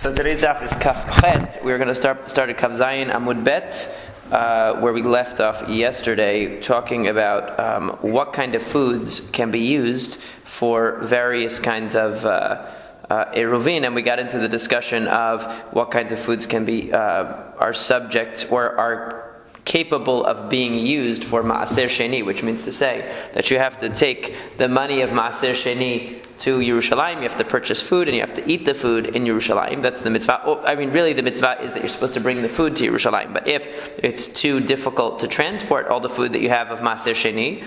So today's daf is Kaf Chet. We're going to start at Kaf Zayin Amud Bet, where we left off yesterday, talking about what kind of foods can be used for various kinds of Eruvin, and we got into the discussion of what kinds of foods can be are subject or are capable of being used for Maaser Sheni, which means to say that you have to take the money of Maaser Sheni to Yerushalayim, you have to purchase food, and you have to eat the food in Yerushalayim. That's the mitzvah. Really the mitzvah is that you're supposed to bring the food to Yerushalayim. But if it's too difficult to transport all the food that you have of Maaser Sheni,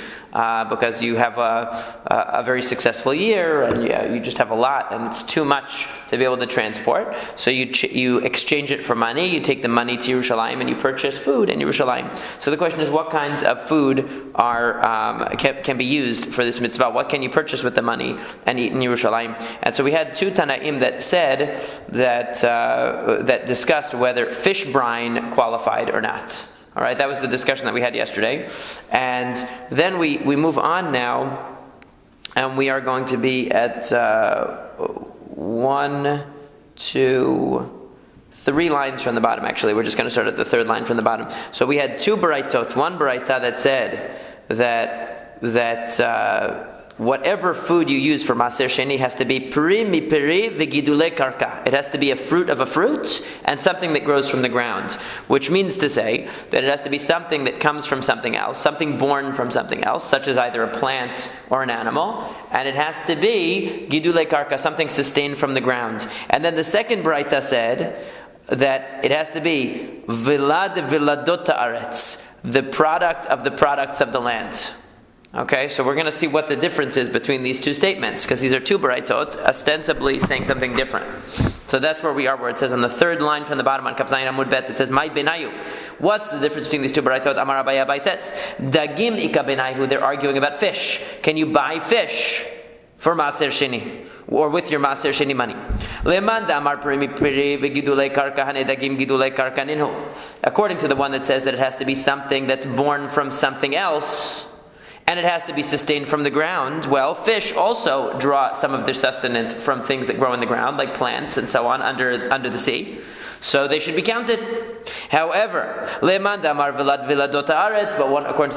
because you have a very successful year, and you just have a lot, and it's too much to be able to transport, so you exchange it for money, you take the money to Yerushalayim, and you purchase food in Yerushalayim. So the question is, what kinds of food can be used for this mitzvah? What can you purchase with the money and eat in Yerushalayim? And so we had two Tanaim that said that discussed whether fish brine qualified or not. All right, that was the discussion that we had yesterday. And then we move on now, and we are going to be at 1, 2, 3 lines from the bottom, actually. We're just going to start at the 3rd line from the bottom. So we had 2 baraitot. One baraita that said that whatever food you use for Maaser Sheni has to be peri mi peri v'gidulei karka. It has to be a fruit of a fruit and something that grows from the ground, which means to say that it has to be something that comes from something else, something born from something else, such as either a plant or an animal, and it has to be gidulei karka, something sustained from the ground. And then the second baraita said that it has to be vilad viladot haaretz, the product of the products of the land. Okay, so we're going to see what the difference is between these two statements, because these are 2 baraitot, ostensibly saying something different. So that's where we are, where it says on the 3rd line from the bottom on Kaf Zayin Amud Bet, it says, Mai benayu. What's the difference between these 2 baraitot? Amar Abaye, Abaye says, Dagim ika benayu, they're arguing about fish. Can you buy fish for Maaser Sheni, or with your Maaser Sheni money? According to the one that says that it has to be something that's born from something else, and it has to be sustained from the ground. Well, fish also draw some of their sustenance from things that grow in the ground, like plants and so on, under the sea. So they should be counted. However, according to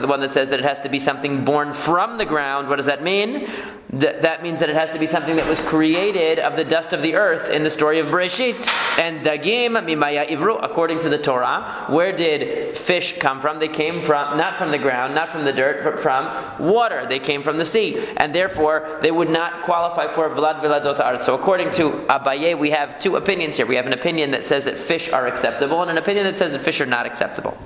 the one that says that it has to be something born from the ground, what does that mean? That means that it has to be something that was created of the dust of the earth in the story of Bereshit. And dagim mimaya ivru, according to the Torah, where did fish come from? They came from, not from the ground, not from the dirt, but from water. They came from the sea. And therefore, they would not qualify for Vlad Viladot Haaretz. So according to Abaye, we have 2 opinions here. We have an opinion that says that fish are acceptable, and an opinion that says that fish are not acceptable.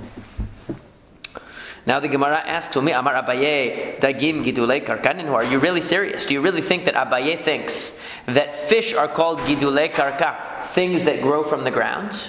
Now the Gemara asks to me, Amar Abaye, Dagim Gidulei Karkanin, are you really serious? Do you really think that Abaye thinks that fish are called Gidulei Karka, things that grow from the ground?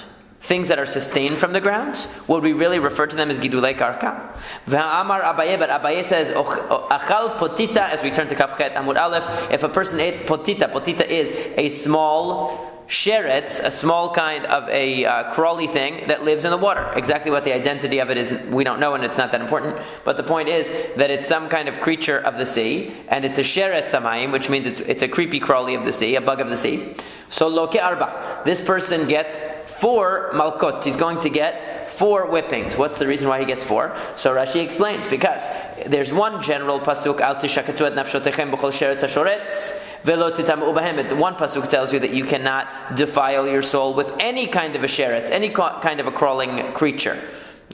Things that are sustained from the ground? Would we really refer to them as Gidulei Karka? Amar Abaye, but Abaye says, Achal potita, as we turn to Kaf Chet Amud Aleph, if a person ate potita is a small sheretz, a small kind of a crawly thing that lives in the water. Exactly what the identity of it is, we don't know, and it's not that important. But the point is that it's some kind of creature of the sea, and it's a sheretz hamayim, which means it's a creepy crawly of the sea, a bug of the sea. So loke arba, this person gets 4 malkot. He's going to get 4 whippings. What's the reason why he gets 4? So Rashi explains, because there's one general pasuk, Al tishakatzu et nafshotechem b'chol sheretz hashoretz velo titamu b'hem. One pasuk tells you that you cannot defile your soul with any kind of a sheretz, any kind of a crawling creature.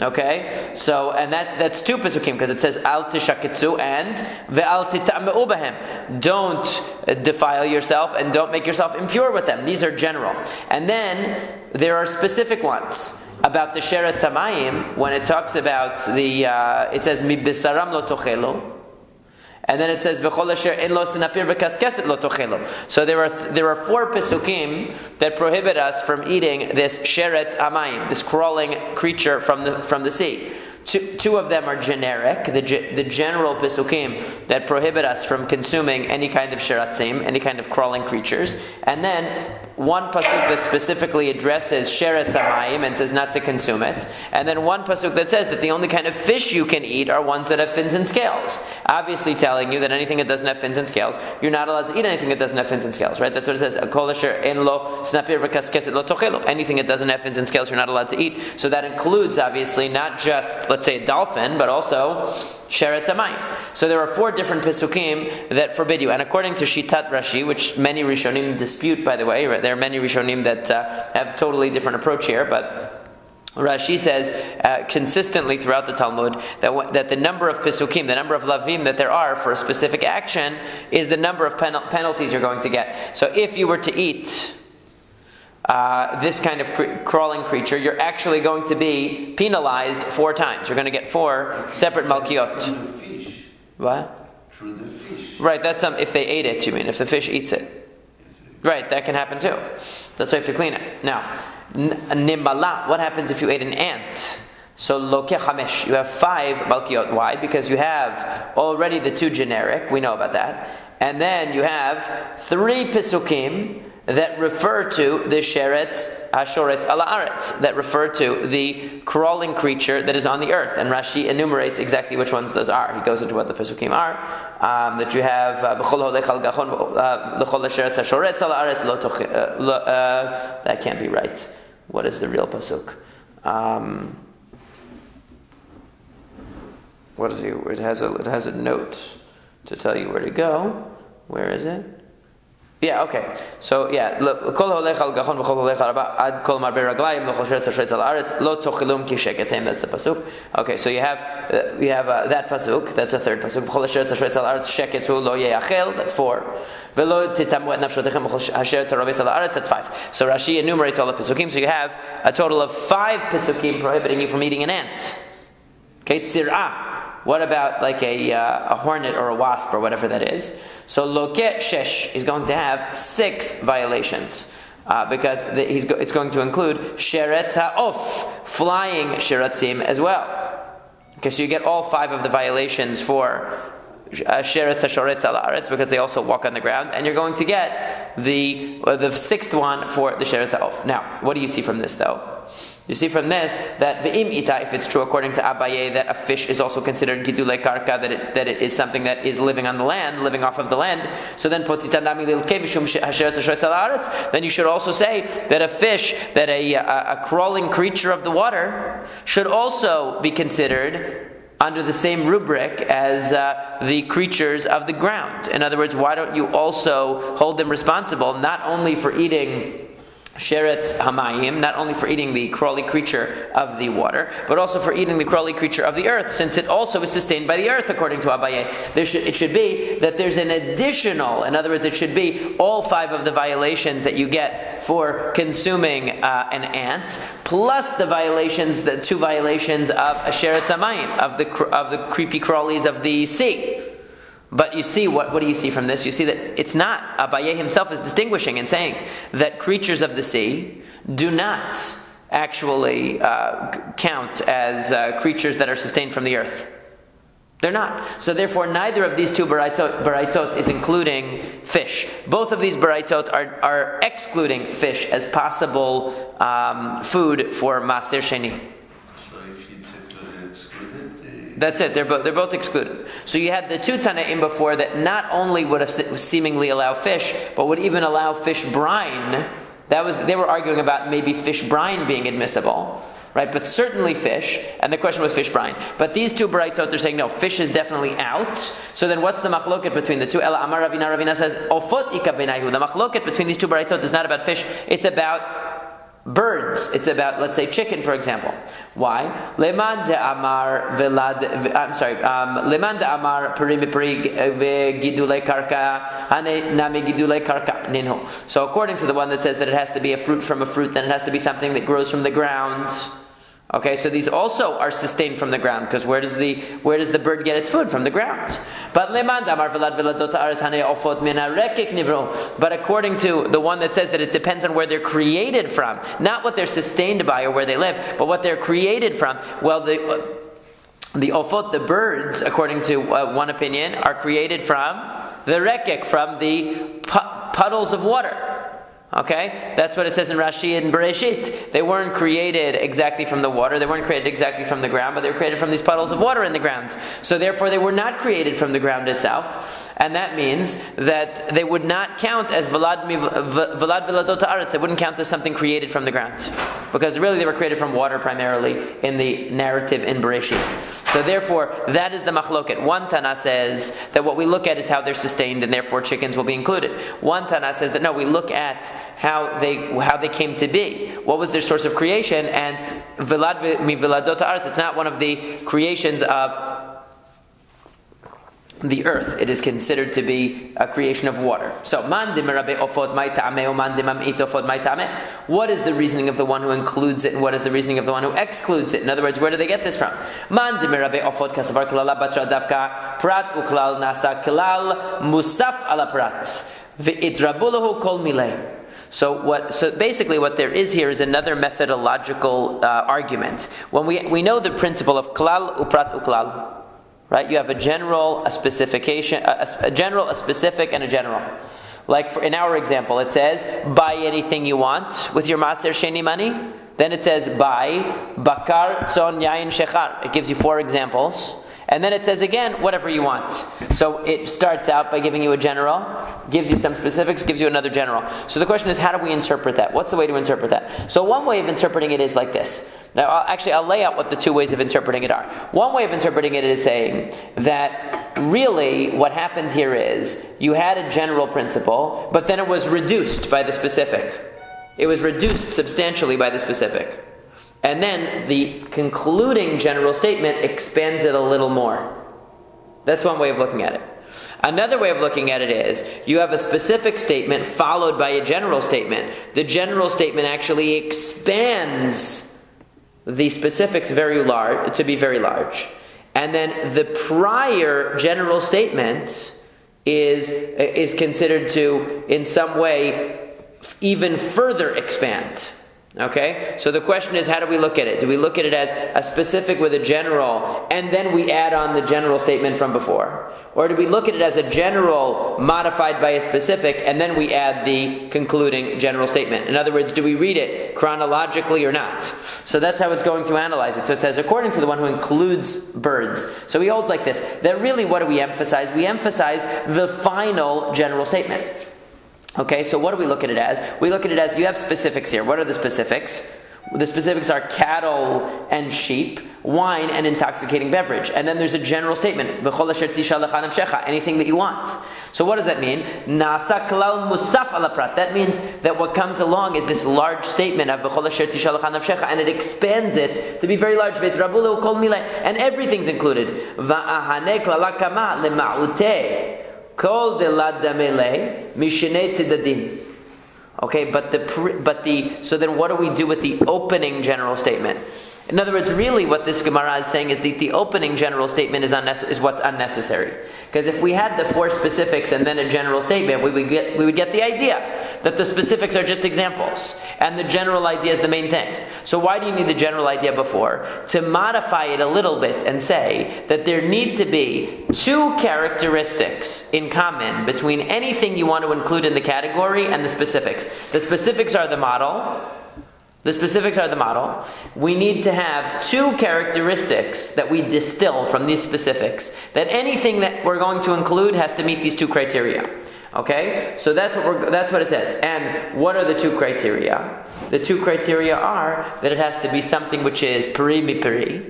Okay, so and that's 2 pasukim, because it says Al tishakatzu and ve'al titamu b'hem. Don't defile yourself and don't make yourself impure with them. These are general, and then there are specific ones about the sheretz hamayim, when it talks about it says mi besaram lo tochelo, and then it says v'chol asher en lo sinapir v'kaskeset lo tochelo. So there are 4 pesukim that prohibit us from eating this sheretz hamayim, this crawling creature from the sea. Two of them are generic, the general pisukim that prohibit us from consuming any kind of sheratzim, any kind of crawling creatures, and then one pasuk that specifically addresses sheretz hamayim and says not to consume it, and then one pasuk that says that the only kind of fish you can eat are ones that have fins and scales. Obviously telling you that anything that doesn't have fins and scales, you're not allowed to eat anything that doesn't have fins and scales, right? That's what it says. Anything that doesn't have fins and scales, you're not allowed to eat. So that includes, obviously, not just, let's say, a dolphin, but also sheretz hamayim. So there are 4 different pisukim that forbid you. And according to Shitat Rashi, which many Rishonim dispute, by the way, right? There are many Rishonim that have totally different approach here, but Rashi says consistently throughout the Talmud that the number of pisukim, the number of lavim that there are for a specific action is the number of penalties you're going to get. So if you were to eat this kind of crawling creature, you're actually going to be penalized 4 times. You're going to get 4 separate malkiot. Through the fish. What? Through the fish. Right, that's if they ate it, you mean, if the fish eats it. Right, that can happen too. That's why you have to clean it. Now, nimala, what happens if you ate an ant? So loke chamesh, you have 5 malkiot. Why? Because you have already the 2 generic, we know about that. And then you have 3 pisukim that refer to the sheretz hashoretz ala aretz, that refer to the crawling creature that is on the earth. And Rashi enumerates exactly which ones those are. He goes into what the pesukim are. That you have v'chol holech al gachon l'chol sheretz hashoretz ala aretz lo that can't be right. What is the real pasuk? What is it? It has a note to tell you where to go. Where is it? Yeah, okay. So, yeah. Same, that's the pasuk. Okay, so you have that pasuk, that's a third pasuk. That's 4. That's 5. So Rashi enumerates all the pasukim. So you have a total of 5 pasukim prohibiting you from eating an ant. Okay, tzir'ah. What about like a hornet or a wasp or whatever that is? So loket shesh is going to have 6 violations because it's going to include sheretz ha'of, flying sheratzim as well. Okay, so you get all 5 of the violations for sheretz hashoretz ala aretz because they also walk on the ground, and you're going to get the 6th one for the sheretz ha'of. Now, what do you see from this though? You see from this that ve'im ita, if it's true according to Abaye that a fish is also considered gidulei karka, that it is something that is living on the land, living off of the land. So then potitanami lilkei mishum hasheretz hashoretz ala aretz. Then you should also say that a fish, that a crawling creature of the water, should also be considered under the same rubric as the creatures of the ground. In other words, why don't you also hold them responsible not only for eating sheretz hamayim, not only for eating the crawly creature of the water, but also for eating the crawly creature of the earth, since it also is sustained by the earth, according to Abaye. It should be that there's an additional, in other words, it should be all 5 of the violations that you get for consuming an ant, plus the 2 violations of a sheretz hamayim, of the creepy crawlies of the sea. But you see, what do you see from this? You see that it's not. Abaye himself is distinguishing and saying that creatures of the sea do not actually count as creatures that are sustained from the earth. They're not. So therefore, neither of these 2 baraitot is including fish. Both of these baraitot are excluding fish as possible food for Maser Sheni. That's it. They're both excluded. So you had the 2 Tanaim before that not only would have seemingly allow fish, but would even allow fish brine. They were arguing about maybe fish brine being admissible, right? But certainly fish, and the question was fish brine. But these 2 baraitot are saying no, fish is definitely out. So then what's the machloket between the 2? Ela Amar Ravina. Ravina says ofot ika benayu. The machloket between these 2 baraitot is not about fish. It's about birds. It's about, let's say, chicken, for example. Why? Leman de amar perimipri gidulei karka hane nami gidulei karka ninhu. So according to the one that says that it has to be a fruit from a fruit, then it has to be something that grows from the ground. Okay, so these also are sustained from the ground, because where does the bird get its food? From the ground. But according to the one that says that it depends on where they're created from, not what they're sustained by or where they live, but what they're created from, well, the ofot, the birds, according to one opinion, are created from the rekek, from the puddles of water. Okay? That's what it says in Rashi and Bereshit. They weren't created exactly from the water, they weren't created exactly from the ground, but they were created from these puddles of water in the ground. So therefore they were not created from the ground itself. And that means that they would not count as Velad Veladot Haaretz. They wouldn't count as something created from the ground. Because really they were created from water primarily in the narrative in Bereshit. So therefore, that is the machloket. One Tana says that what we look at is how they're sustained, and therefore chickens will be included. One Tana says that no, we look at how they came to be. What was their source of creation? And Velad mi Veladot Haaretz, it's not one of the creations of the earth. It is considered to be a creation of water. So, what is the reasoning of the one who includes it, and what is the reasoning of the one who excludes it? In other words, where do they get this from? So basically what there is here is another methodological argument. When we know the principle of klal uprat uklal, right? You have a general, a specification, a general, a specific, and a general. Like in our example, it says, buy anything you want with your Maser Sheni money. Then it says, buy bakar, tzon, yayin, shechar. It gives you 4 examples. And then it says again, whatever you want. So it starts out by giving you a general, gives you some specifics, gives you another general. So the question is, how do we interpret that? What's the way to interpret that? So one way of interpreting it is like this. Now, I'll lay out what the 2 ways of interpreting it are. One way of interpreting it is saying that really what happened here is you had a general principle, but then it was reduced by the specific. It was reduced substantially by the specific. And then the concluding general statement expands it a little more. That's one way of looking at it. Another way of looking at it is, you have a specific statement followed by a general statement. The general statement actually expands the specifics to be very large. And then the prior general statement is considered to, in some way, even further expand. Okay? So the question is, how do we look at it? Do we look at it as a specific with a general, and then we add on the general statement from before? Or do we look at it as a general modified by a specific, and then we add the concluding general statement? In other words, do we read it chronologically or not? So that's how it's going to analyze it. So it says, according to the one who includes birds. So he holds like this, that really what do we emphasize? We emphasize the final general statement. Okay, so what do we look at it as? We look at it as, you have specifics here. What are the specifics? The specifics are cattle and sheep, wine and intoxicating beverage. And then there's a general statement, anything that you want. So what does that mean? That means that what comes along is this large statement of and it expands it to be very large. And everything's included. Kol deladamele mishene tzedadin. Okay, so then what do we do with the opening general statement? In other words, really what this Gemara is saying is that the opening general statement is what's unnecessary. Because if we had the 4 specifics and then a general statement, we would get the idea that the specifics are just examples and the general idea is the main thing. So why do you need the general idea before? To modify it a little bit and say that there need to be 2 characteristics in common between anything you want to include in the category and the specifics. The specifics are the model. We need to have 2 characteristics that we distill from these specifics. That anything that we're going to include has to meet these 2 criteria. Okay? So that's what it says. And what are the 2 criteria? The 2 criteria are that it has to be something which is peri mi peri.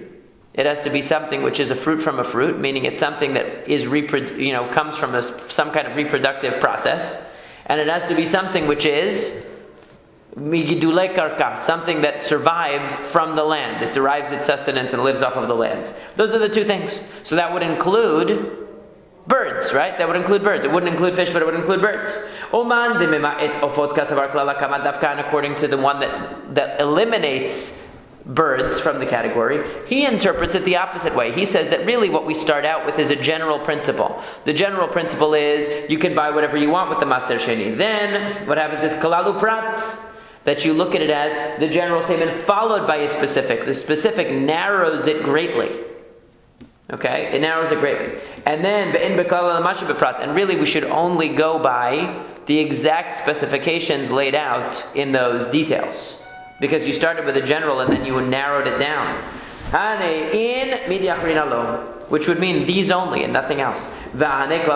It has to be something which is a fruit from a fruit, meaning it's something that is comes from some kind of reproductive process. And it has to be something which is migidulei karka, something that survives from the land, that derives its sustenance and lives off of the land. Those are the 2 things. So that would include birds, right? That would include birds. It wouldn't include fish, but it would include birds. And according to the one that eliminates birds from the category, he interprets it the opposite way. He says that really what we start out with is a general principle. The general principle is you can buy whatever you want with the Maser Sheni. Then what happens is kalalu prat, that you look at it as the general statement followed by a specific. The specific narrows it greatly. Okay, it narrows it greatly. And then and really we should only go by the exact specifications laid out in those details, because you started with a general and then you narrowed it down. Which would mean these only and nothing else. And then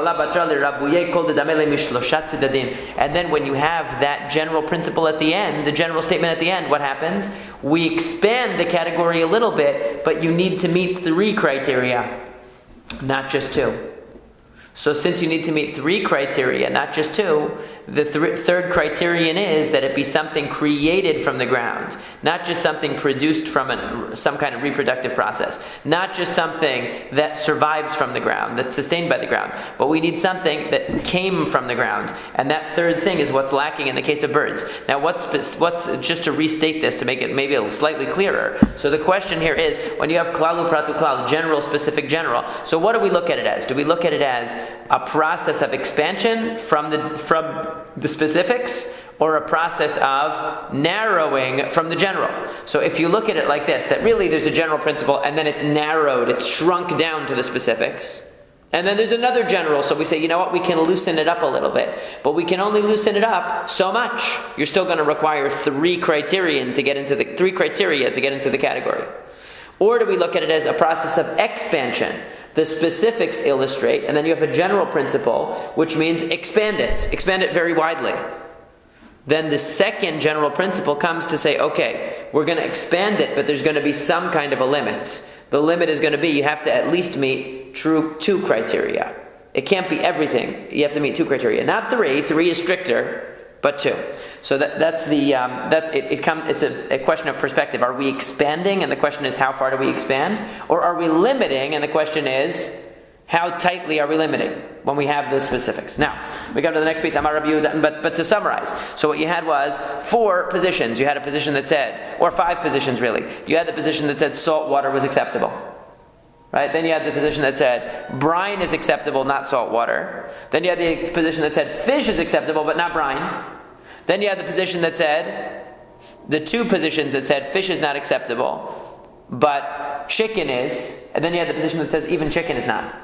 when you have that general principle at the end, the general statement at the end, what happens? We expand the category a little bit, but you need to meet 3 criteria, not just 2. So since you need to meet 3 criteria, not just 2, the third criterion is that it be something created from the ground, not just something produced from some kind of reproductive process, not just something that survives from the ground, that's sustained by the ground, but we need something that came from the ground, and that third thing is what's lacking in the case of birds. Now, what's just to restate this to make it maybe a little slightly clearer. So the question here is, when you have klalu pratu klal, general, specific, general, so what do we look at it as? Do we look at it as a process of expansion from the specifics, or a process of narrowing from the general? So if you look at it like this, that really there's a general principle and then it's narrowed, it's shrunk down to the specifics. And then there's another general, so we say, you know what, we can loosen it up a little bit. But we can only loosen it up so much. You're still going to require 3 criteria to get into the category. Or do we look at it as a process of expansion? The specifics illustrate, and then you have a general principle, which means expand it very widely. Then the second general principle comes to say, okay, we're going to expand it, but there's going to be some kind of a limit. The limit is going to be, you have to at least meet 2 criteria. It can't be everything. You have to meet 2 criteria. Not 3. 3 is stricter, but 2. So it's a question of perspective. Are we expanding? And the question is, how far do we expand? Or are we limiting? And the question is, how tightly are we limiting when we have the specifics? Now, we come to the next piece, Amar Rabbi Yehuda, but to summarize. So what you had was 4 positions. You had a position that said, or 5 positions really. You had the position that said salt water was acceptable. Right? Then you had the position that said brine is acceptable, not salt water. Then you had the position that said fish is acceptable, but not brine. Then you had the position that said, the 2 positions that said fish is not acceptable, but chicken is. And then you had the position that says even chicken is not.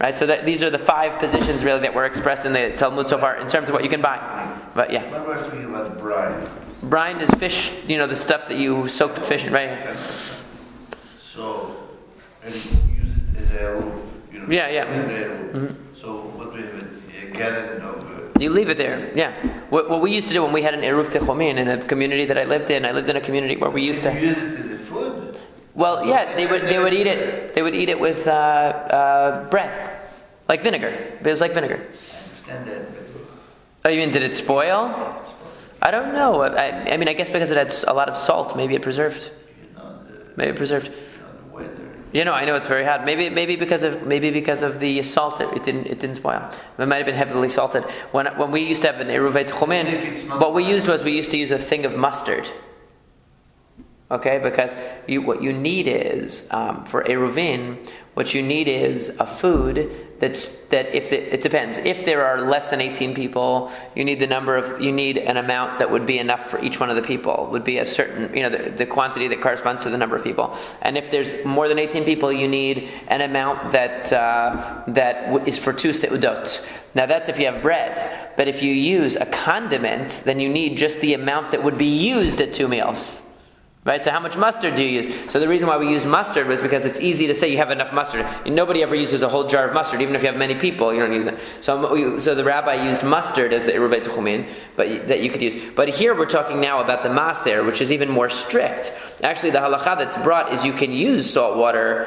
Right? So these are the 5 positions really that were expressed in the Talmud so far in terms of what you can buy. But yeah. What about speaking about brine? Brine is fish, the stuff that you soak the fish in, right? So, and you use it as a roof. Yeah. Mm-hmm. So what do we have? A gallon of... You leave it there, yeah. What we used to do when we had an Eruv Techomin in a community that I lived in a community where we used to... You use it as a food? Well, yeah, they would eat it. They would eat it with bread, like vinegar. It was like vinegar. I understand that. Oh, you mean did it spoil? I don't know. I mean, I guess because it had a lot of salt, maybe it preserved. Maybe it preserved. The weather. I know it's very hot. Maybe because of the salt, it didn't spoil. It might have been heavily salted. When we used to have an Eruvei Tchumen, what we used to use a thing of mustard. Okay, because what you need is for Eruvin, what you need is a food it depends. If there are less than 18 people, you need an amount that would be enough for each one of the people. Would be a certain, the quantity that corresponds to the number of people. And if there's more than 18 people, you need an amount that is for 2 seudot. Now that's if you have bread. But if you use a condiment, then you need just the amount that would be used at 2 meals. Right, so how much mustard do you use? So the reason why we used mustard was because it's easy to say you have enough mustard. Nobody ever uses a whole jar of mustard, even if you have many people, you don't use it. So the rabbi used mustard as the Eruvei Tchumen, but that you could use. But here we're talking now about the Maser, which is even more strict. Actually, the halacha that's brought is you can use salt water.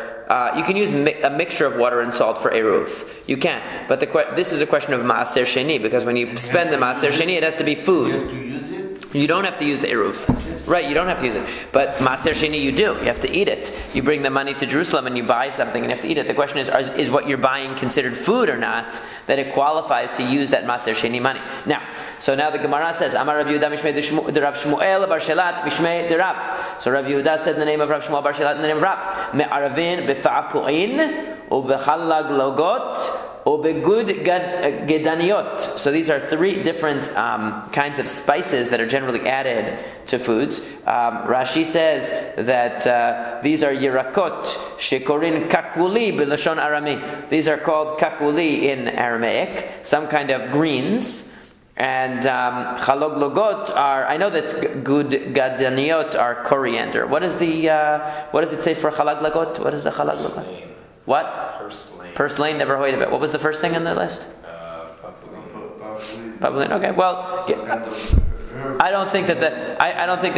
You can use a mixture of water and salt for Eruv. You can. But this is a question of Maser Sheni, because when you spend the Maser Sheni, it has to be food. You have to use it? You don't have to use the Eruv. Right, you don't have to use it. But Maser Sheni you do. You have to eat it. You bring the money to Jerusalem and you buy something and you have to eat it. The question is what you're buying considered food or not, that it qualifies to use that Maser Sheni money. Now the Gemara says, Amar Rabbi Yehuda mishmei de Rav Shmuel bar Shelat mishmei de Rav. So Rabbi Yehuda said the name of Rav Shmuel bar Shelat in the name of Rav. Me'aravin b'fa'apu'in u'v'chalag logot Obegud gedaniot. So these are three different kinds of spices that are generally added to foods. Rashi says that these are yirakot shekorin kakuli b'lashon Arami. These are called kakuli in Aramaic, some kind of greens. And chaloglogot are, I know that good gadaniot are coriander. What does it say for chaloglogot? What is the chaloglogot? What? Purslane, never heard of it. What was the first thing on the list? Papulin. Okay, well, I don't think that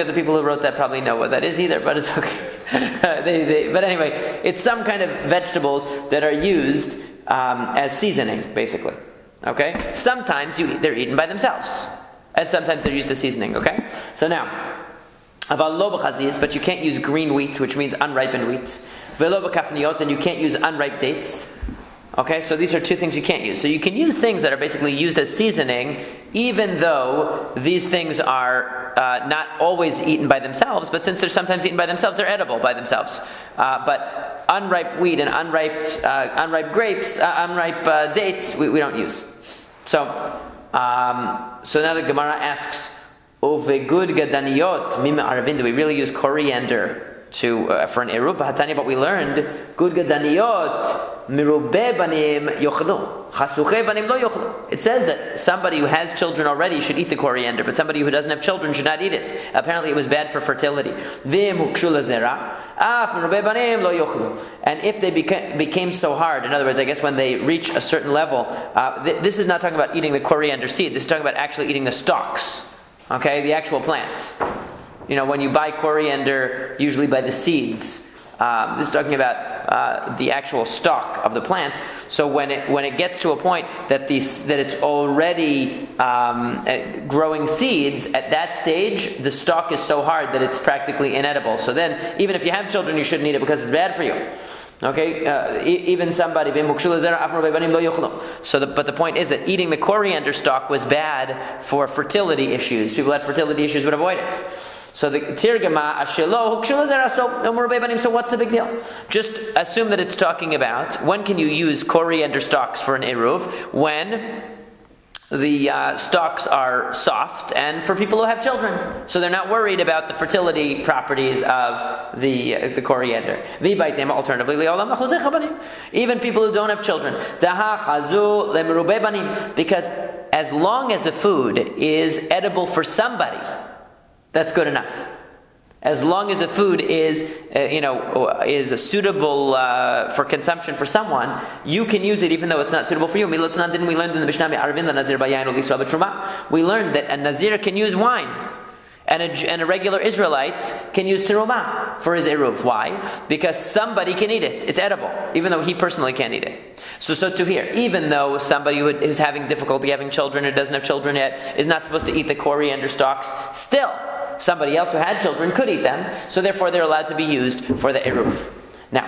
the people who wrote that probably know what that is either, but it's okay. But anyway, it's some kind of vegetables that are used as seasoning, basically. Okay? Sometimes they're eaten by themselves. And sometimes they're used as seasoning. Okay? So now, aval lo b'chaziz, but you can't use green wheat, which means unripened wheat. Velo b'kafniot, and you can't use unripe dates. Okay? So these are two things you can't use. So you can use things that are basically used as seasoning, even though these things are not always eaten by themselves, but since they're sometimes eaten by themselves, they're edible by themselves. But unripe wheat and unripe grapes, unripe dates, we don't use. So now the Gemara asks, "Ovegud gadaniot mima arvin." Do we really use coriander for an eruv? Hatani, but we learned good gadaniot mirube banim yochlu, chasuche banim lo yochlu. It says that somebody who has children already should eat the coriander, but somebody who doesn't have children should not eat it. Apparently, it was bad for fertility. Vim hukshu lazera af mirube banim lo yochlu. And if they became so hard, in other words, I guess when they reach a certain level, this is not talking about eating the coriander seed. This is talking about actually eating the stalks. Okay, the actual plant. You know, when you buy coriander, usually by the seeds. This is talking about the actual stalk of the plant. So when it gets to a point that it's already growing seeds, at that stage, the stalk is so hard that it's practically inedible. So then, even if you have children, you shouldn't eat it because it's bad for you. Okay, even somebody. So, but the point is that eating the coriander stalk was bad for fertility issues. People who had fertility issues would avoid it. So the Tirgama Ashelo so what's the big deal? Just assume that it's talking about when can you use coriander stalks for an eruv? When the stalks are soft and for people who have children. So they're not worried about the fertility properties of the coriander. Alternatively, even people who don't have children. Because as long as the food is edible for somebody, that's good enough. As long as the food is suitable for consumption for someone, you can use it even though it's not suitable for you. Didn't we learn in the Mishnah? We learned that a Nazir can use wine. And a regular Israelite can use terumah for his eruv. Why? Because somebody can eat it. It's edible, even though he personally can't eat it. So to here, even though somebody who's having difficulty having children or doesn't have children yet is not supposed to eat the coriander stalks, still, somebody else who had children could eat them, so therefore they're allowed to be used for the eruv. Now,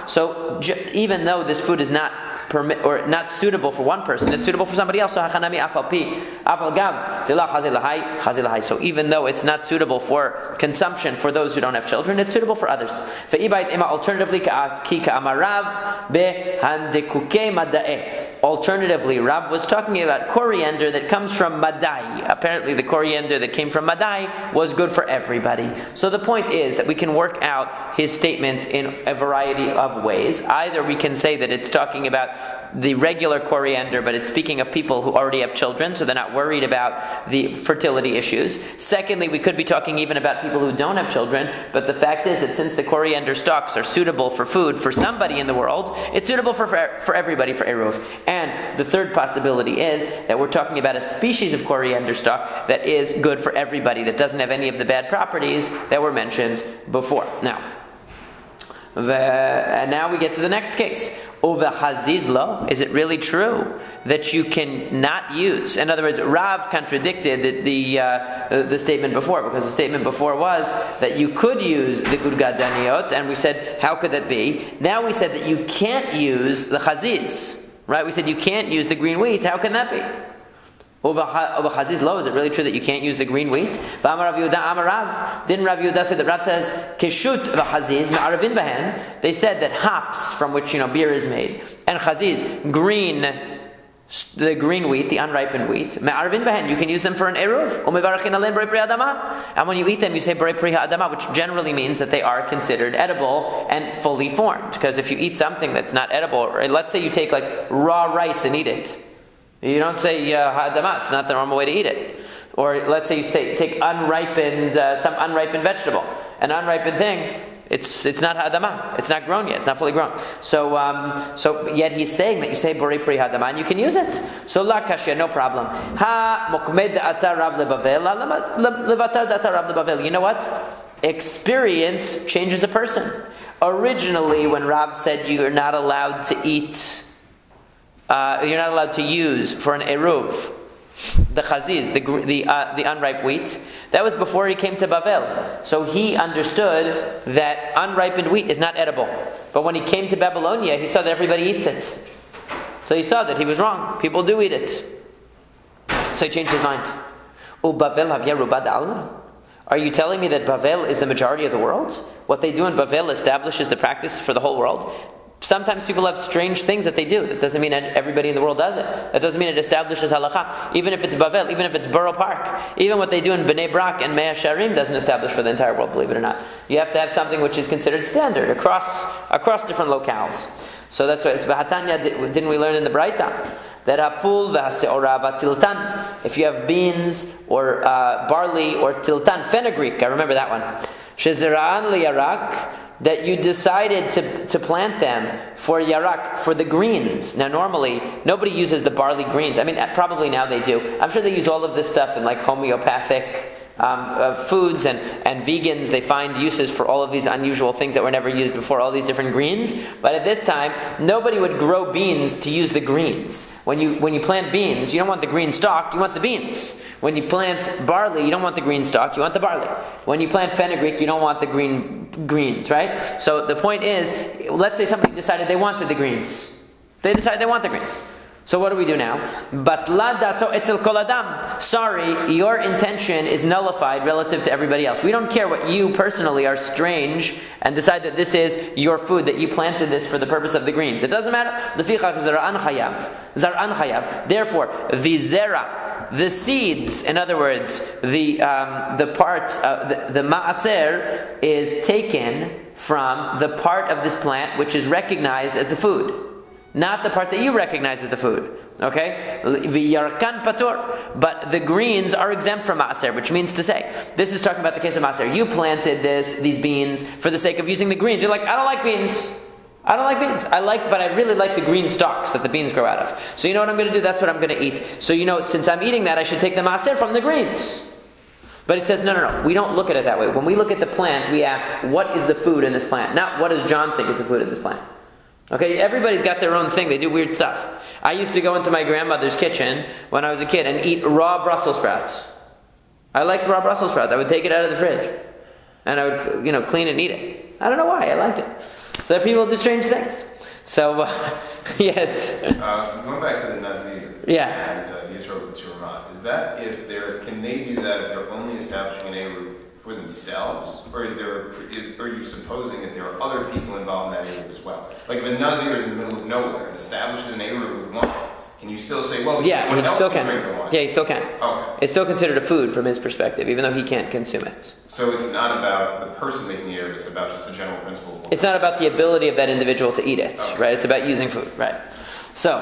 so even though this food is not not suitable for one person, it's suitable for somebody else. So even though it's not suitable for consumption for those who don't have children, it's suitable for others. Alternatively, Rav was talking about coriander that comes from Madai. Apparently, the coriander that came from Madai was good for everybody. So the point is that we can work out his statement in a variety of ways. Either we can say that it's talking about the regular coriander, but it's speaking of people who already have children, so they're not worried about the fertility issues. Secondly, we could be talking even about people who don't have children, but the fact is that since the coriander stalks are suitable for food for somebody in the world, it's suitable for everybody for eruv. And the third possibility is that we're talking about a species of coriander stalk that is good for everybody, that doesn't have any of the bad properties that were mentioned before. Now, and now we get to the next case. Is it really true that you can not use? In other words, Rav contradicted the statement before, because the statement before was that you could use the gudgadaniot, and we said, how could that be? Now we said that you can't use the chaziz, right? We said you can't use the green wheat. How can that be? Chaziz lo, is it really true that you can't use the green wheat? Didn't Rav Yehuda say that Rav says keshut v'chaziz me'arvin behen? They said that hops, from which beer is made, and chaziz, the green wheat, the unripened wheat, me'arvin behen, you can use them for an eruv. And when you eat them, you say borei pri ha'adama, which generally means that they are considered edible and fully formed. Because if you eat something that's not edible, or let's say you take like raw rice and eat it, you don't say ha'adama. It's not the normal way to eat it. Or let's say you take unripened, some unripened vegetable, an unripened thing. It's not ha'adama. It's not grown yet. It's not fully grown. So yet he's saying that you say borei pri ha'adama and you can use it. So la kashya, no problem. Ha mokmed da'atar Rav lebavel, levatar da'atar Rav lebavel. You know what? Experience changes a person. Originally, when Rav said you're not allowed to eat, you're not allowed to use for an eruv the chaziz, the unripe wheat, that was before he came to Bavel. So he understood that unripened wheat is not edible. But when he came to Babylonia, he saw that everybody eats it. So he saw that he was wrong. People do eat it. So he changed his mind. Are you telling me that Bavel is the majority of the world? What they do in Bavel establishes the practice for the whole world? Sometimes people have strange things that they do. That doesn't mean that everybody in the world does it. That doesn't mean it establishes halakha. Even if it's Bavel, even if it's Borough Park, even what they do in Bnei Brak and Mea Sharim doesn't establish for the entire world, believe it or not. You have to have something which is considered standard across different locales. So that's why it's Vahatanya, didn't we learn in the Braita? That hapul v'hase'ora tiltan. If you have beans or barley or tiltan, fenugreek, I remember that one. Shezira'an liyarak, that you decided to plant them for yarak, for the greens. Now normally, nobody uses the barley greens. I mean, probably now they do. I'm sure they use all of this stuff in like homeopathic foods and vegans. They find uses for all of these unusual things that were never used before, all these different greens. But at this time, nobody would grow beans to use the greens. When you plant beans, you don't want the green stalk, you want the beans. When you plant barley, you don't want the green stalk, you want the barley. When you plant fenugreek, you don't want the greens, right? So the point is, let's say somebody decided they wanted the greens. They decided they want the greens. So what do we do now? Sorry, your intention is nullified relative to everybody else. We don't care what you personally are strange and decide that this is your food, that you planted this for the purpose of the greens. It doesn't matter. Therefore, the zera, the seeds, in other words, the parts, the ma'aser is taken from the part of this plant which is recognized as the food. Not the part that you recognize as the food. Okay? V'yarkan patur. But the greens are exempt from maaser, which means to say, this is talking about the case of maaser. You planted these beans for the sake of using the greens. You're like, I don't like beans. But I really like the green stalks that the beans grow out of. So you know what I'm going to do? That's what I'm going to eat. So since I'm eating that, I should take the maaser from the greens. But it says, no. We don't look at it that way. When we look at the plant, we ask, what is the food in this plant? Not what does John think is the food in this plant. Okay, everybody's got their own thing. They do weird stuff. I used to go into my grandmother's kitchen when I was a kid and eat raw Brussels sprouts. I liked raw Brussels sprouts. I would take it out of the fridge. And I would, clean it and eat it. I don't know why. I liked it. So there people do strange things. So, yes. Going back to the Nazir. Yeah. And the Yisro with the Shurma. Is that can they do that if they're only establishing an Eruv for themselves? Or are you supposing that there are other people involved in that Eruv as well? Like if a Nazir is in the middle of nowhere and establishes an Eruv with one, can you still say, well, yeah, he still can. Yeah, he still can. Okay. It's still considered a food from his perspective, even though he can't consume it. So it's not about the person making the Eruv, it's about just the general principle. It's not about the ability of that individual to eat it, okay. Right? It's about using food, right? So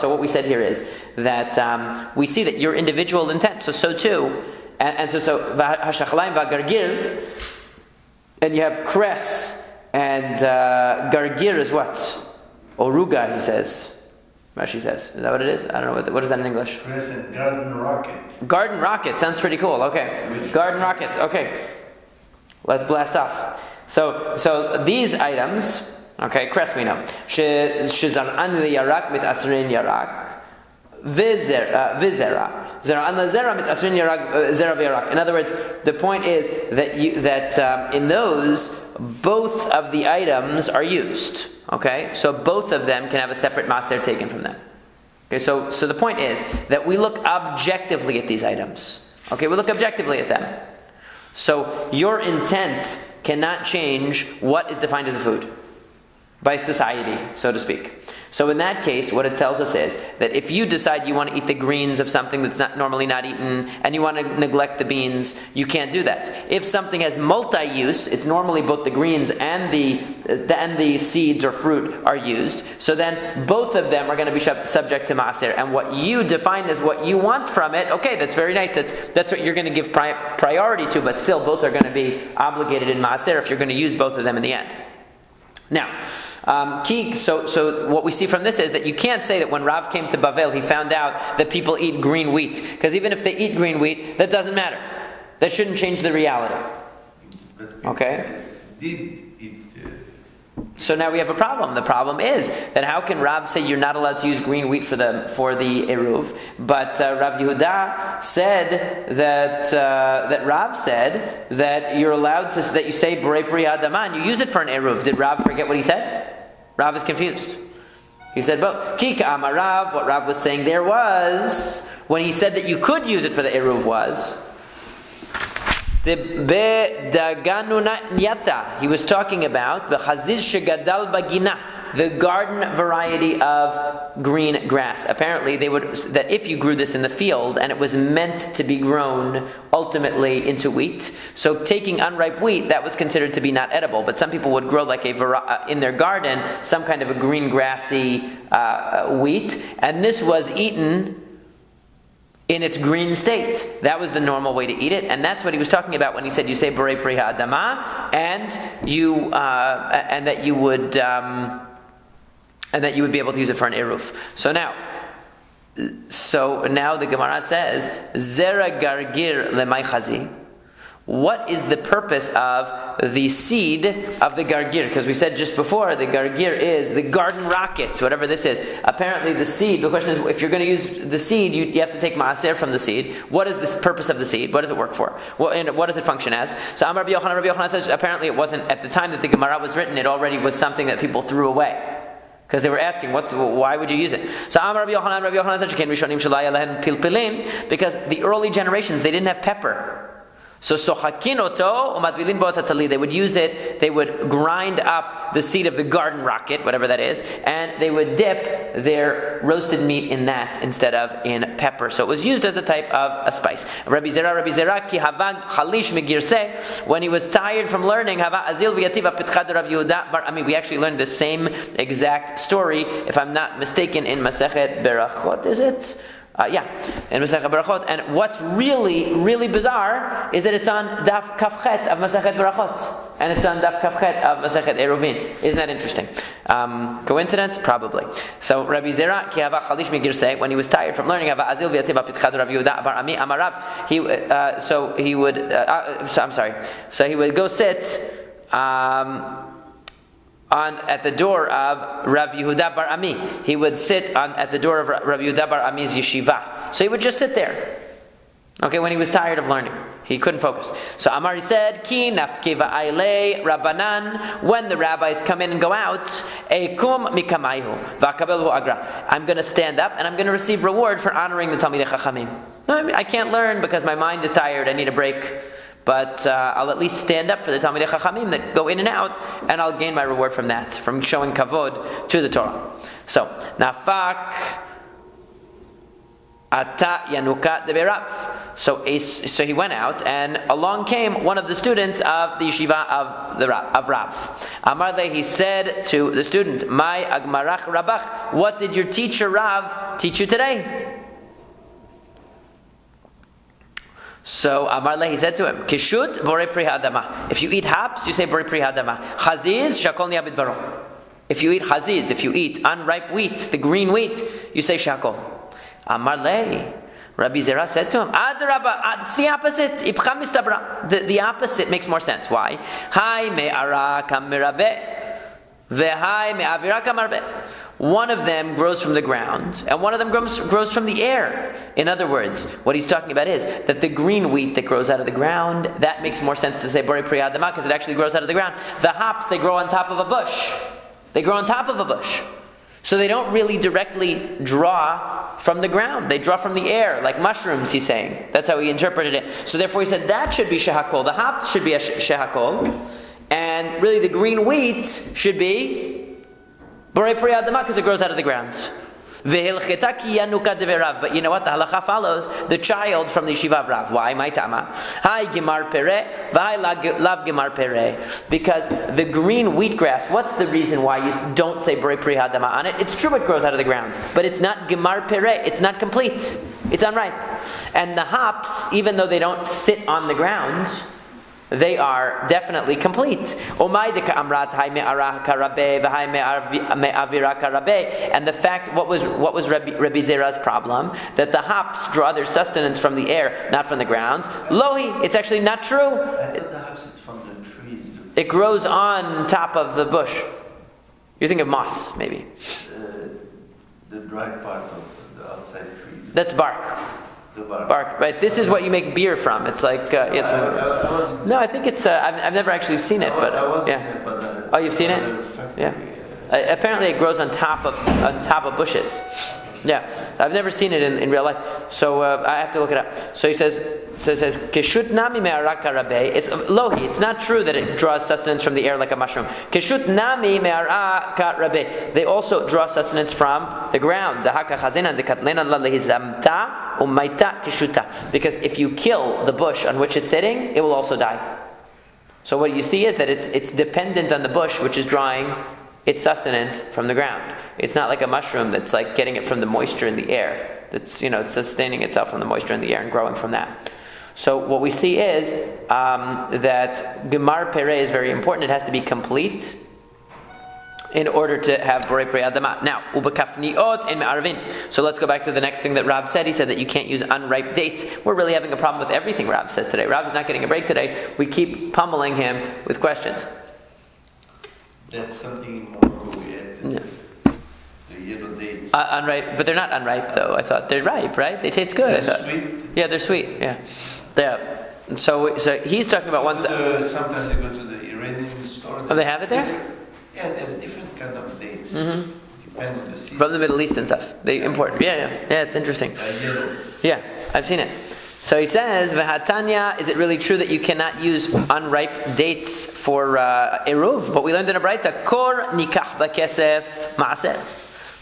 what we said here is that we see that your individual intent. So too, and so hashachalaim v'gargir, and you have cress and gargir is what? Oruga, he says. Rashi says. Is that what it is? I don't know. What is that in English? Cress and garden rocket. Garden rocket sounds pretty cool. Okay, garden rockets. Okay, let's blast off. So these items. Okay, cress we know. Shezar'an liyarak mit asrin yarak. Vizera. Zera'an lazera mit asrin yarak. Zera v'yarak. In other words, the point is that in those, both of the items are used. Okay? So both of them can have a separate maaser taken from them. Okay, so the point is that we look objectively at these items. Okay, we look objectively at them. So your intent cannot change what is defined as a food by society, so to speak. So in that case, what it tells us is that if you decide you want to eat the greens of something that's normally not eaten, and you want to neglect the beans, you can't do that. If something has multi-use, it's normally both the greens and the seeds or fruit are used. So then both of them are going to be subject to maaser. And what you define as what you want from it, okay, that's very nice. That's what you're going to give priority to, but still both are going to be obligated in maaser if you're going to use both of them in the end. Now, so what we see from this is that you can't say that when Rav came to Bavel, he found out that people eat green wheat. Because even if they eat green wheat, that doesn't matter. That shouldn't change the reality. Okay? So now we have a problem. The problem is that how can Rav say you're not allowed to use green wheat for the Eruv, but Rav Yehuda said that Rav said that you're allowed to, that you say Borei Pri Hadama and you use it for an Eruv. Did Rav forget what he said? Rav is confused. He said both. Kika Amar Rav, what Rav was saying there was, when he said that you could use it for the Eruv was, he was talking about the chaziz shegadal bagina, the garden variety of green grass. Apparently, that if you grew this in the field and it was meant to be grown ultimately into wheat, so taking unripe wheat, that was considered to be not edible. But some people would grow like in their garden some kind of a green grassy wheat, and this was eaten in its green state. That was the normal way to eat it, and that's what he was talking about when he said you say Borei Pri Ha'adama, and that you would be able to use it for an eruv. So now the Gemara says Zera Gargir Lemay Chazi. What is the purpose of the seed of the gargir? Because we said just before, the gargir is the garden rocket, whatever this is. Apparently the seed, the question is, if you're going to use the seed, you have to take maaser from the seed. What is the purpose of the seed? What does it work for? And what does it function as? So Amar Rabbi Yochanan says, apparently it wasn't, at the time that the Gemara was written, it already was something that people threw away. Because they were asking, why would you use it? So Amar Rabbi Yochanan says, because the early generations, they didn't have pepper. So sochakinoto umatvilin bo tatali. They would use it. They would grind up the seed of the garden rocket, whatever that is, and they would dip their roasted meat in that instead of in pepper. So it was used as a type of a spice. Rabbi Zera ki havag chalish megirse. When he was tired from learning, hava azil v'yativa pitchad Rav Yehuda bar Ami. We actually learned the same exact story, if I'm not mistaken, in Masekhet Berachot. Is it? In Masekhet Berachot. And what's really, really bizarre is that it's on Daf Kafchet of Masekhet Berachot. And it's on Daf Kafchet of Masekhet Eruvin. Isn't that interesting? Coincidence? Probably. So Rabbi Zera, ki hava chalish migirse, when he was tired from learning, hava azil v'yativ apitchad Rav Yehuda bar Ami amarav, so he would go sit at the door of Rav Yehuda bar Ami. He would sit at the door of Rav Yehuda bar Ami's yeshiva. So he would just sit there. Okay, when he was tired of learning. He couldn't focus. So Amari said, Ki nafke va'ayle Rabbanan, when the rabbis come in and go out, Eikum mikamayhu, va'kabelu agra. I'm going to stand up and I'm going to receive reward for honoring the Talmidei Chachamim. I can't learn because my mind is tired, I need a break. But I'll at least stand up for the Talmidei Chachamim that go in and out, and I'll gain my reward from that, from showing kavod to the Torah. So, nafak ata yanuka deberav. So he went out, and along came one of the students of the yeshiva of Rav. Amar le, he said to the student, "My agmarach rabach, what did your teacher Rav teach you today?" So Amar le, he said to him, Kishud borei pri hadama. If you eat hops, you say borei pri hadama. Chaziz shakol niya bidvaro. If you eat chaziz, if you eat unripe wheat, the green wheat, you say shakol. Amar le, Rabbi Zera said to him, Adrabba, it's the opposite. Ipcha mistabra. The opposite makes more sense. Why? Hai me'ara kamirabe. One of them grows from the ground, and one of them grows from the air. In other words, what he's talking about is that the green wheat that grows out of the ground, that makes more sense to say Borei Pri Hadama, because it actually grows out of the ground. The hops, they grow on top of a bush. They grow on top of a bush. So they don't really directly draw from the ground. They draw from the air, like mushrooms, he's saying. That's how he interpreted it. So therefore he said that should be shehakol. The hop should be a shehakol. And really the green wheat should be borei pri adama because it grows out of the ground. But you know what? The halacha follows the child from the yeshiva of Rav. Why? My tama. Hi gemar pere, v'hai lav gemar pere. Because the green wheatgrass, what's the reason why you don't say borei pri hadama on it? It's true it grows out of the ground, but it's not gemar pere. It's not complete. It's unripe. And the hops, even though they don't sit on the ground, they are definitely complete. And the fact, what was Rabbi Zera's problem? That the hops draw their sustenance from the air, not from the ground. Lohi, it's actually not true. I thought the house is from the trees. It grows on top of the bush. You think of moss, maybe. The dry part of the outside tree. That's bark. The bark. Bark, right? This is what you make beer from. It's like no, I think it's. I've never actually seen it, but yeah. Oh, you've seen it? Yeah. Apparently, it grows on top of bushes. Yeah, I've never seen it in real life, so I have to look it up. So he says, Keshut nami me'araka rabbe. It's lohi. It's not true that it draws sustenance from the air like a mushroom. Keshut nami me'araka rabbe. They also draw sustenance from the ground. Because if you kill the bush on which it's sitting, it will also die. So what you see is that it's dependent on the bush, which is drawing its sustenance from the ground. It's not like a mushroom that's like getting it from the moisture in the air. That's it's sustaining itself from the moisture in the air and growing from that. So what we see is that gemar pere is very important. It has to be complete in order to have borei pri adama. Now, ubekafniot in me'arvin. So let's go back to the next thing that Rav said. He said that you can't use unripe dates. We're really having a problem with everything Rav says today. Rav is not getting a break today. We keep pummeling him with questions. That's something more the yellow dates. Unripe, but they're not unripe though. I thought they're ripe, right? They taste good. They're sweet. Yeah, they're sweet. Yeah. So he's talking about one. Sometimes they go to the Iranian store. Oh, they have it there. They have different kind of dates. Mm-hmm. Depending on the season. From the Middle East and stuff. They import. Yeah. It's interesting. Yellow. Yeah, I've seen it. So he says, "V'hatanya, is it really true that you cannot use unripe dates for eruv?" But we learned in a braita, "Kor nikach b'kesef maaser."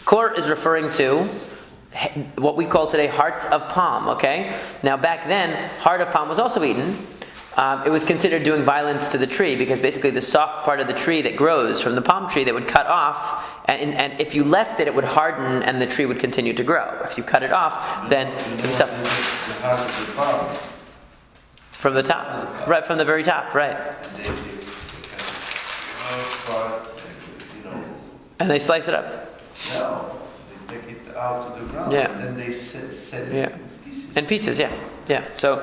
Kor is referring to what we call today hearts of palm. Okay, now back then, heart of palm was also eaten. It was considered doing violence to the tree because basically the soft part of the tree that grows from the palm tree they would cut off, and if you left it, it would harden and the tree would continue to grow. If you cut it off, then from the top, right from the very top, right. And they slice it up. No, they take it out to the ground. Yeah. And then they set it in pieces. Yeah. So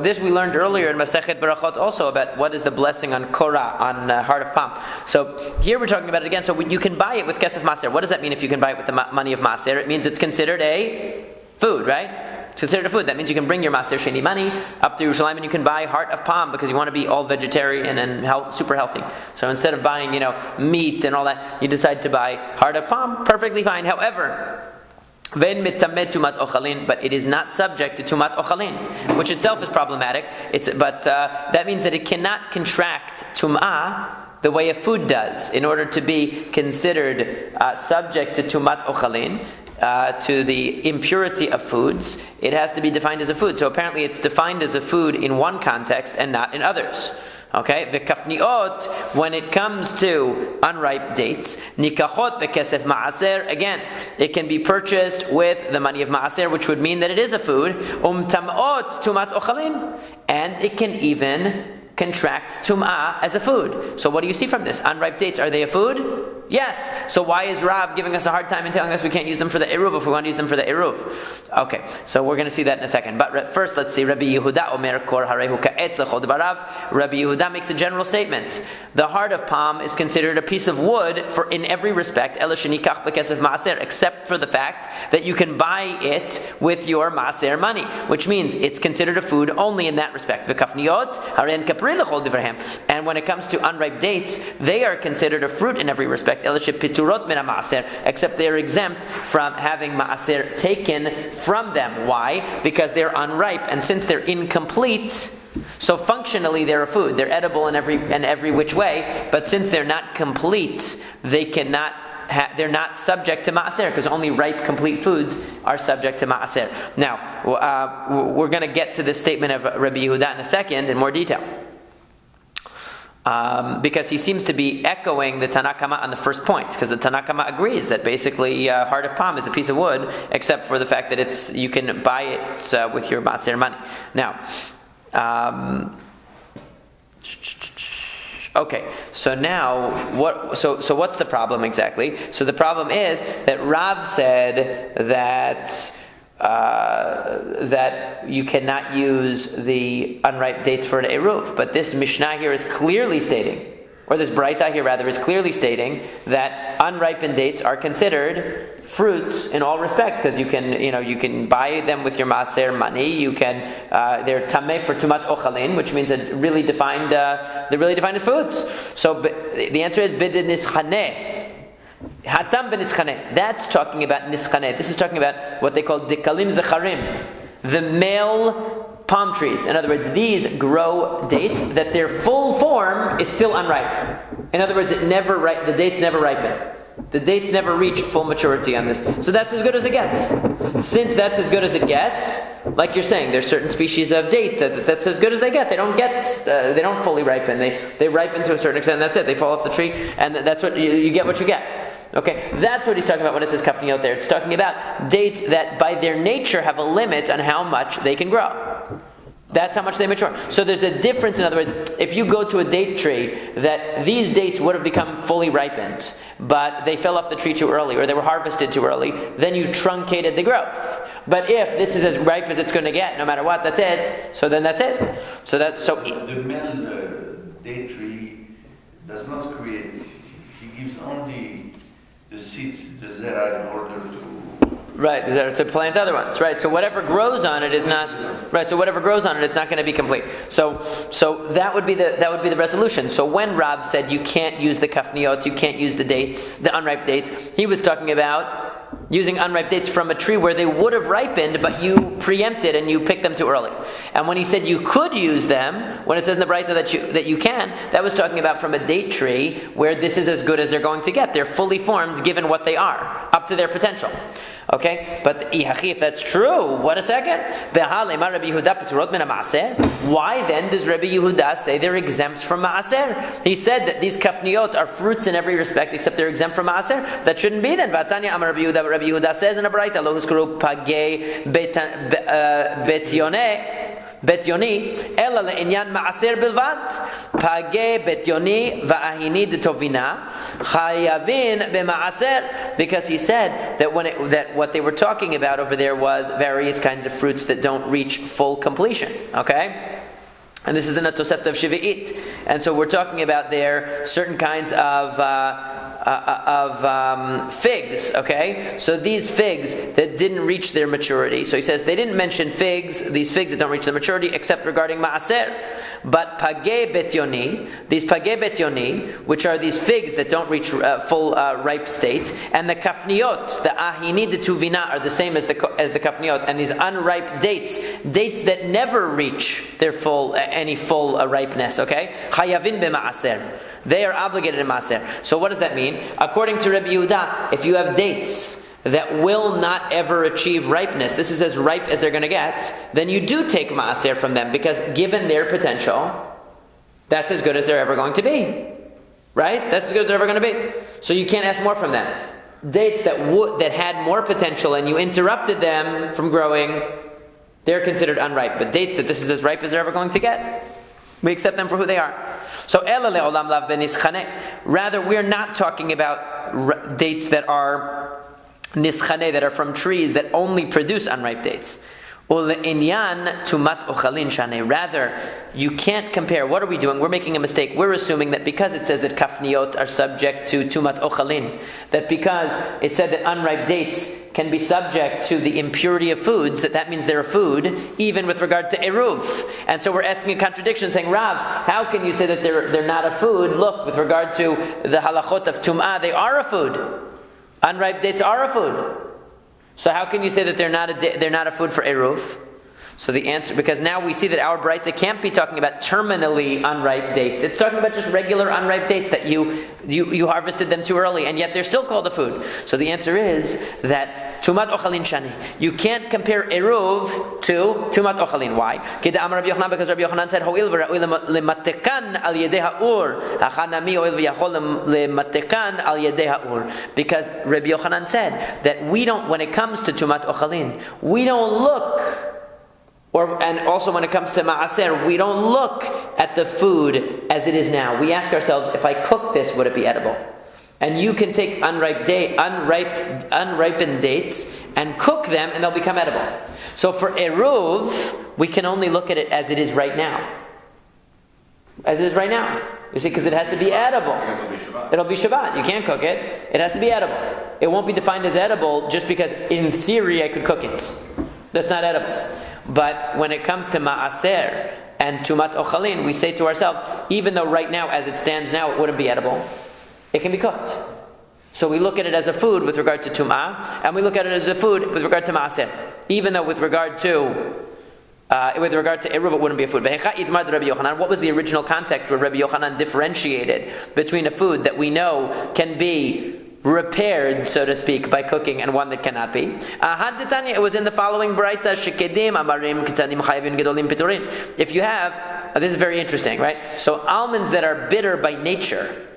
this we learned earlier in Masekhet Berachot also about what is the blessing on Korah, on heart of palm. So here we're talking about it again. So you can buy it with kesef maser. What does that mean if you can buy it with the money of maser? It means it's considered a food, right? It's considered a food. That means you can bring your maser sheni money up to Yerushalayim and you can buy heart of palm because you want to be all vegetarian and super healthy. So instead of buying meat and all that, you decide to buy heart of palm. Perfectly fine. However, but it is not subject to tumat ochalin, which itself is problematic. But that means that it cannot contract tum'ah the way a food does. In order to be considered subject to tumat ochalin, to the impurity of foods, it has to be defined as a food. So apparently it's defined as a food in one context and not in others. Okay, v'kafniot, when it comes to unripe dates, nikachot v'kesef ma'aser, again, it can be purchased with the money of ma'aser, which would mean that it is a food, tamot tumat ochalin, and it can even contract tum'ah as a food. So what do you see from this? Unripe dates, are they a food? Yes. So why is Rav giving us a hard time and telling us we can't use them for the eruv if we want to use them for the eruv? Okay, so we're going to see that in a second. But first, let's see. Rabbi Yehuda Omer Kor Harehu Ka'etz L'chol Dvarav. Rabbi Yehuda makes a general statement. The heart of palm is considered a piece of wood in every respect, Ela shenikach b'kesef maaser, except for the fact that you can buy it with your maaser money, which means it's considered a food only in that respect. V'kafniot Haren Kapri L'chol Dvarahem. And when it comes to unripe dates, they are considered a fruit in every respect. respect, except they are exempt from having ma'aser taken from them. Why? Because they're unripe, and since they're incomplete, so functionally they're a food. They're edible in every which way, but since they're not complete, they cannot. They're not subject to ma'aser, because only ripe, complete foods are subject to ma'aser. Now, we're going to get to this statement of Rabbi Yehuda in a second in more detail. Because he seems to be echoing the Tanna Kama on the first point, because the Tanna Kama agrees that basically heart of palm is a piece of wood, except for the fact that you can buy it with your ma'aser money. Now, okay, so now what? So what's the problem exactly? So the problem is that Rav said that that you cannot use the unripe dates for an eruv, but this Mishnah here is clearly stating, or this Braita here rather is clearly stating that unripened dates are considered fruits in all respects, because you can buy them with your maaser money. You can they're tameh for tumat ochalin, which means they're really defined as foods. So the answer is bidin nischaneh. Hatam ben nischaneh. That's talking about nischaneh. This is talking about what they call dikalim zacharim, the male palm trees. In other words, these grow dates that their full form is still unripe. In other words, the dates never ripen. The dates never reach full maturity on this. So that's as good as it gets. Since that's as good as it gets, like you're saying, there's certain species of dates that's as good as they get. They don't fully ripen. They ripen to a certain extent, and that's it. They fall off the tree, and that's what you get what you get. Okay, that's what he's talking about when it says kafni out there. It's talking about dates that by their nature have a limit on how much they can grow. That's how much they mature. So there's a difference. In other words, if you go to a date tree, that these dates would have become fully ripened, but they fell off the tree too early, or they were harvested too early, then you truncated the growth. But if this is as ripe as it's going to get, no matter what, that's it. So then that's it. The male date tree does not create. He gives only the seeds, the zera, in order to. Right, to plant other ones. Right, so whatever grows on it is not. Right, so whatever grows on it, it's not going to be complete. So that would be the resolution. So when Rab said you can't use the kafniot, you can't use the dates, the unripe dates, he was talking about using unripe dates from a tree where they would have ripened, but you preempted and you picked them too early. And when he said you could use them, when it says in the Braita that you can, that was talking about from a date tree where this is as good as they're going to get. They're fully formed given what they are, up to their potential. Okay? But if that's true, what a second. Why then does Rabbi Yehuda say they're exempt from Ma'aser? He said that these kafniot are fruits in every respect except they're exempt from Ma'aser. That shouldn't be then. Vatanya Amar Rabbi Yehuda. Rabbi Yehuda says in a Braita, Lo huskuru pagei bet yoni ela le'inyan ma'aser bilvat pagei bet yoni va'ahini detovina chayavin b'ma'aser, because he said that that what they were talking about over there was various kinds of fruits that don't reach full completion. Okay. And this is in a Tosefta of Shivi'it. And so we're talking about there certain kinds of figs, okay? So these figs that didn't reach their maturity. So he says they didn't mention these figs that don't reach their maturity, except regarding Ma'aser. But Pagei Bet Yoni, these Pagei Bet Yoni, which are these figs that don't reach full ripe state, and the Kafniot, the Ahini de Tuvina, are the same as the Kafniot, and these unripe dates that never reach their full ripeness, okay? Chayavin b'ma'aser. They are obligated in ma'aser. So what does that mean? According to Rabbi Yehuda, if you have dates that will not ever achieve ripeness, this is as ripe as they're going to get, then you do take ma'aser from them, because given their potential, that's as good as they're ever going to be. Right? That's as good as they're ever going to be. So you can't ask more from them. Dates that had more potential and you interrupted them from growing, they're considered unripe. But dates that this is as ripe as they're ever going to get, we accept them for who they are. So rather, we're not talking about dates that are nischane, that are from trees that only produce unripe dates. Rather, you can't compare. What are we doing? We're making a mistake. We're assuming that because it says that kafniot are subject to tumat ochalin, that because it said that unripe dates can be subject to the impurity of foods, that means they're a food, even with regard to eruv. And so we're asking a contradiction, saying, Rav, how can you say that they're not a food? Look, with regard to the halachot of tum'ah, they are a food. Unripe dates are a food. So how can you say that they're not a food for eruv? So the answer, because now we see that our Braita can't be talking about terminally unripe dates. It's talking about just regular unripe dates that you harvested them too early, and yet they're still called a food. So the answer is that Tumat Ochalin Shani. You can't compare Eruv to Tumat Ochalin. Why? Because Rabbi Yochanan said, Ho'il v'ra'ui lematekan al yedei ha'ur. Hachanami ho'il v'yachol lematekan al yedei ha'ur. Because Rabbi Yochanan said that we don't, when it comes to Tumat Ochalin, we don't look, and also when it comes to Ma'aser, we don't look at the food as it is now. We ask ourselves, if I cook this, would it be edible? And you can take unripened dates and cook them, and they'll become edible. So for Eruv, we can only look at it as it is right now. As it is right now. You see, because it has to be edible. It'll be Shabbat. You can't cook it. It has to be edible. It won't be defined as edible just because, in theory, I could cook it. That's not edible. But when it comes to Ma'aser and Tumat Ochalin, we say to ourselves, even though right now, as it stands now, it wouldn't be edible, it can be cooked. So we look at it as a food with regard to Tum'ah, and we look at it as a food with regard to Ma'aser. Even though with regard to Eruv, it wouldn't be a food. What was the original context where Rabbi Yochanan differentiated between a food that we know can be repaired, so to speak, by cooking, and one that cannot be? It was in the following Braita, if you have, this is very interesting, right? So almonds that are bitter by nature,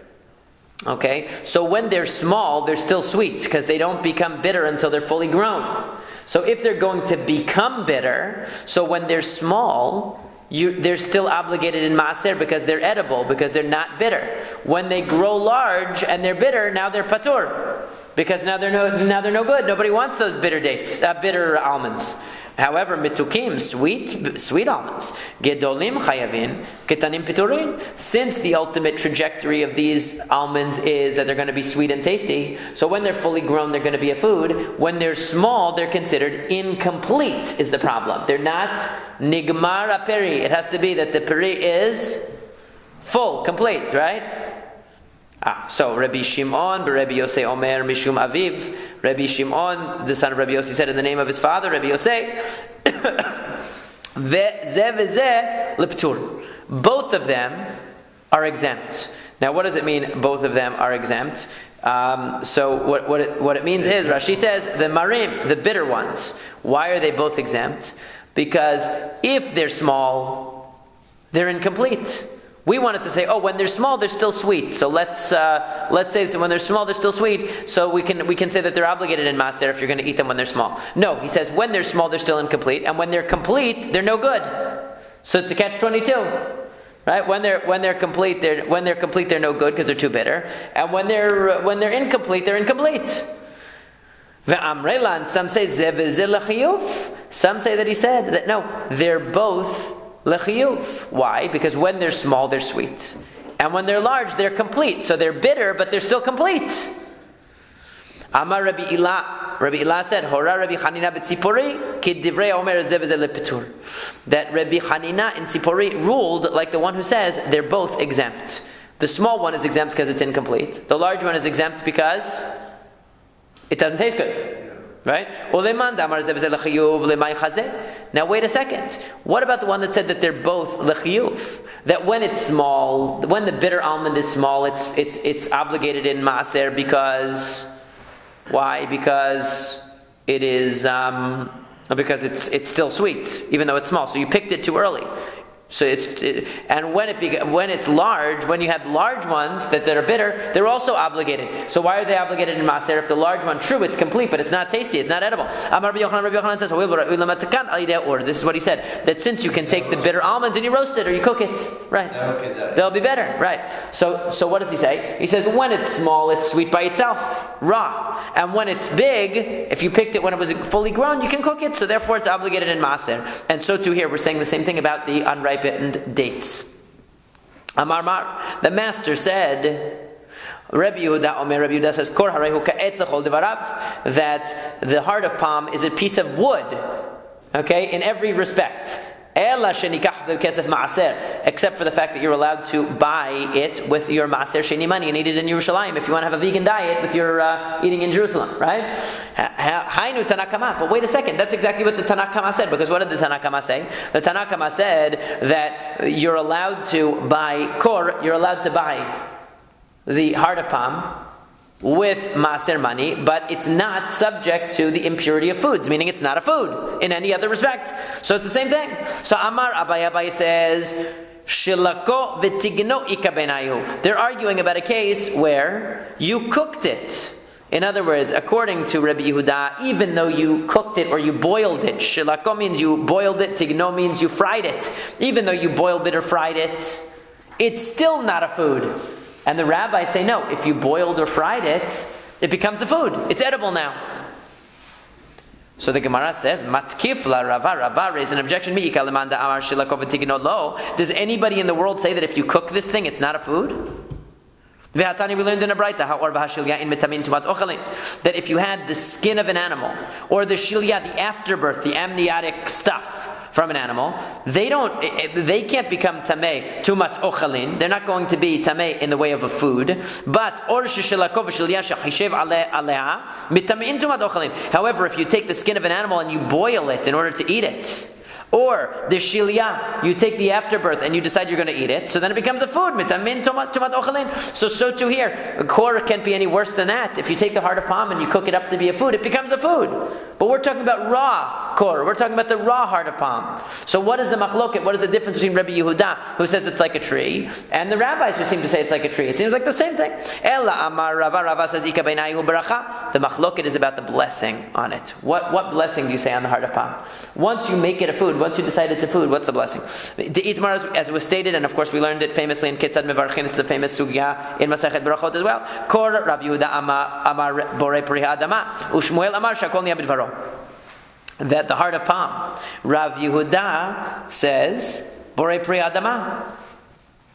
okay, so when they're small, they're still sweet, because they don't become bitter until they're fully grown. So if they're going to become bitter, so when they're small, they're still obligated in Maaser because they're edible, because they're not bitter. When they grow large and they're bitter, now they're patur, because now they're no good. Nobody wants those bitter almonds. However, mitukim, sweet almonds, gedolim chayavin, ketanim piturin. Since the ultimate trajectory of these almonds is that they're going to be sweet and tasty, so when they're fully grown, they're going to be a food. When they're small, they're considered incomplete, is the problem. They're not nigmar aperi. It has to be that the peri is full, complete, right? So Rabbi Shimon, Rabbi Yosei Omer, Mishum Aviv. Rabbi Shimon, the son of Rabbi Yossi, said in the name of his father, Rabbi Yosei, Ve'zeh ve'zeh leptur. Both of them are exempt. Now, what does it mean? Both of them are exempt. So what it means is, Rashi says, the marim, the bitter ones. Why are they both exempt? Because if they're small, they're incomplete. We wanted to say, when they're small, they're still sweet. So let's say, so when they're small, they're still sweet. So we can say that they're obligated in Maser if you're going to eat them when they're small. No, he says when they're small, they're still incomplete, and when they're complete, they're no good. So it's a catch-22, right? When they're complete, they're no good because they're too bitter, and when they're incomplete, they're incomplete. Ve'amrelan, some say zeh l'chiyuf. Some say that he said that no, they're both l'chiyuv. Why? Because when they're small, they're sweet. And when they're large, they're complete. So they're bitter, but they're still complete. Amar Rabbi Ilah. Rabbi Ilah said, Hora Rabbi Hanina b'tzipori, ki divrei omer zeh v'zeh lepetur. That Rabbi Hanina in Tzipori ruled like the one who says they're both exempt. The small one is exempt because it's incomplete. The large one is exempt because it doesn't taste good. Right? Now wait a second. What about the one that said that they're both l'chiyuv? That when it's small, when the bitter almond is small, it's obligated in maaser because why? Because it is because it's still sweet, even though it's small. So you picked it too early. So and when it's large, when you have large ones that are bitter, they're also obligated. So why are they obligated in Maaser? If the large one, true, it's complete, but it's not tasty, it's not edible. Rabbi Yochanan says, this is what he said, that since you can take the bitter almonds and you roast it or you cook it, right? They'll be better, right? So what does he say? He says when it's small, it's sweet by itself, raw. And when it's big, if you picked it when it was fully grown, you can cook it, so therefore it's obligated in Maaser. And so too here, we're saying the same thing about the unripened dates. Amar Mar, the master said, Rabbi Yehuda says, Kor harehu ka'etz l'chol devarav, that the heart of palm is a piece of wood, okay, in every respect. Except for the fact that you're allowed to buy it with your Maaser Sheni money and eat it in Yerushalayim if you want to have a vegan diet with your eating in Jerusalem, right? Hainu Tanakama. But wait a second, that's exactly what the Tanakama said, because what did the Tanakama say? The Tanakama said that you're allowed to buy you're allowed to buy the heart of palm with Maaser money, but it's not subject to the impurity of foods, meaning it's not a food in any other respect. So it's the same thing. So Amar Abaye says, Shilako v'tigno ikabenayu. They're arguing about a case where you cooked it. In other words, according to Rabbi Yehuda, even though you cooked it or you boiled it, Shilako means you boiled it, tigno means you fried it. Even though you boiled it or fried it, it's still not a food. And the rabbis say, no, if you boiled or fried it, it becomes a food. It's edible now. So the Gemara says, Matkifla Rava. Rava raised an objection. Does anybody in the world say that if you cook this thing, it's not a food? We learned in a Braita, that if you had the skin of an animal, or the shilya, the afterbirth, the amniotic stuff from an animal, they can't become tameh too much ochalin. They're not going to be tameh in the way of a food. But however, if you take the skin of an animal and you boil it in order to eat it, or the shilya, you take the afterbirth and you decide you're going to eat it, so then it becomes a food. So too here, a kor can't be any worse than that. If you take the heart of palm and you cook it up to be a food, it becomes a food. But we're talking about raw kor. We're talking about the raw heart of palm. So what is the machloket? What is the difference between Rabbi Yehuda, who says it's like a tree, and the rabbis who seem to say it's like a tree? It seems like the same thing. Ella Amar Rava. Rava says Ika beinayu baracha. The machloket is about the blessing on it. What blessing do you say on the heart of palm? Once you make it a food, once you decide it's a food, what's the blessing? The Itmar, as it was stated, and of course we learned it famously in Ketzad Mevarchin. This is a famous sugya in Masekhet Berachot as well. Kor Rav Yehuda Amar Borei Priha Adama Ushmuel Amar Shakol Niya B'Dvaro. That the heart of palm, Rav Yehuda says Borei Priha Adama.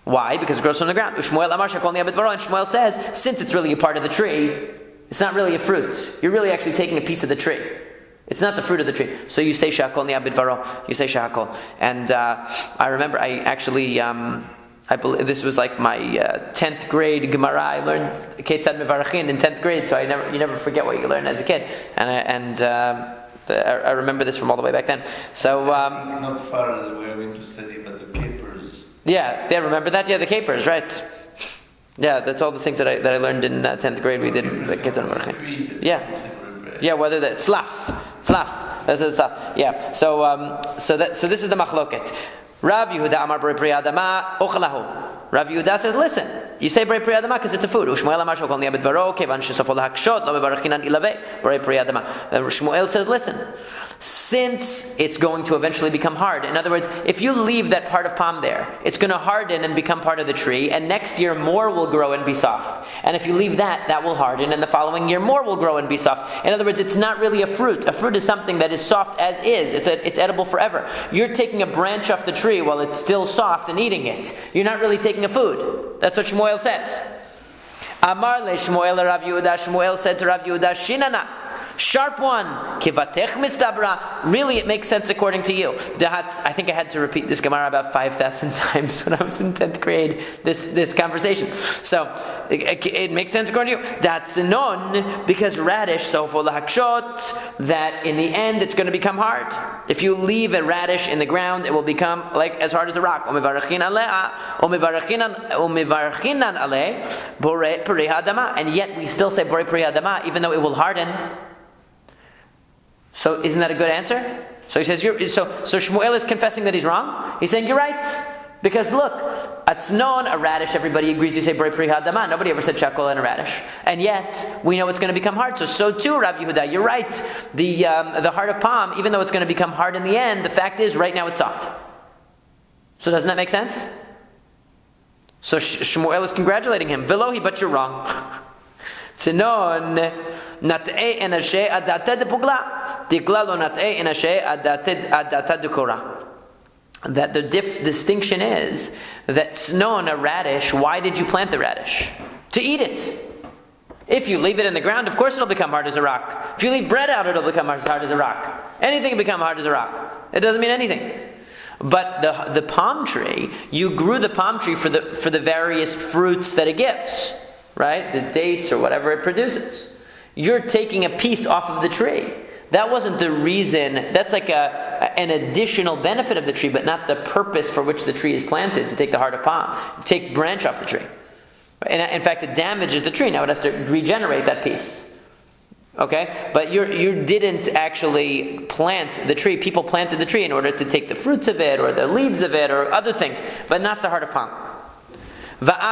Why? Because it grows from the ground. Ushmuel Amar Shakol Niya B'Dvaro. And Shmuel says, since it's really a part of the tree, it's not really a fruit. You're really actually taking a piece of the tree. It's not the fruit of the tree. So you say shakol niya bidvaro. You say shakol. And I remember I actually, I believe this was like my 10th grade Gemara. I learned Ketzad Mevarachin in 10th grade, so you never forget what you learn as a kid. And I remember this from all the way back then. So not far as we are going to study about the capers. Yeah, remember that? Yeah, the capers, right? Yeah, that's all the things that I learned in 10th grade. We did Ketzad Mevarachin. Yeah, whether that's slaf. That's the stuff. Yeah. So this is the machloket. Rav Yehuda Amar Borei Priha Adama Ochalahu. Rav Yehuda says, listen, you say Borei Priha Adama because it's a food. Ushmuel Amar Shakol Niya B'Dvaro Kevan Shesofo Lahakshot Lo Mevarechinan Ilave Borei Priha Adama. Shmuel says, listen, since it's going to eventually become hard. In other words, if you leave that part of palm there, it's going to harden and become part of the tree, and next year more will grow and be soft. And if you leave that will harden, and the following year more will grow and be soft. In other words, it's not really a fruit. A fruit is something that is soft as is. It's edible forever. You're taking a branch off the tree while it's still soft and eating it. You're not really taking a food. That's what Shmuel says. Amar le Shmuel Rav Yehuda. Shmuel said to Rav Yehuda, Shinana. Sharp one. Kivatech mistabra. Really, it makes sense according to you. I think I had to repeat this Gemara about 5,000 times when I was in 10th grade, this conversation. So, it makes sense according to you. That's non, because radish, so for the hakshot, that in the end it's going to become hard. If you leave a radish in the ground, it will become like as hard as a rock. And yet we still say borei priha adama, even though it will harden. So isn't that a good answer? So he says, so Shmuel is confessing that he's wrong. He's saying you're right, because look, atznon, a radish. Everybody agrees you say borei priha adama. Nobody ever said shakol and a radish, and yet we know it's going to become hard. So too, Rav Yehuda, you're right. The heart of palm, even though it's going to become hard in the end, the fact is right now it's soft. So doesn't that make sense? So Shmuel is congratulating him. Velohi, but you're wrong. Tzinon nat'e enashe adata de pugla. Tikla lo nat'e enashe adata de kora. That the distinction is that tznon, a radish, why did you plant the radish? To eat it. If you leave it in the ground, of course it'll become hard as a rock. If you leave bread out, it'll become as hard as a rock. Anything can become hard as a rock. It doesn't mean anything. But the palm tree, you grew the palm tree for the various fruits that it gives, right? The dates or whatever it produces. You're taking a piece off of the tree. That wasn't the reason. That's like an additional benefit of the tree, but not the purpose for which the tree is planted, to take the heart of palm, take branch off the tree. And in fact, it damages the tree. Now it has to regenerate that piece. Okay? But you didn't actually plant the tree. People planted the tree in order to take the fruits of it, or the leaves of it, or other things, but not the heart of palm. Even though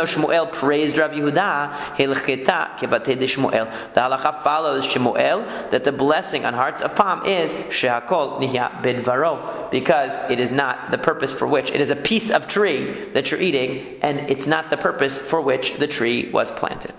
Shmuel praised Rav Yehuda, the halacha follows Shmuel that the blessing on hearts of palm is shehakol nihya bidvaro, because it is not the purpose for which it is a piece of tree that you're eating, and it's not the purpose for which the tree was planted.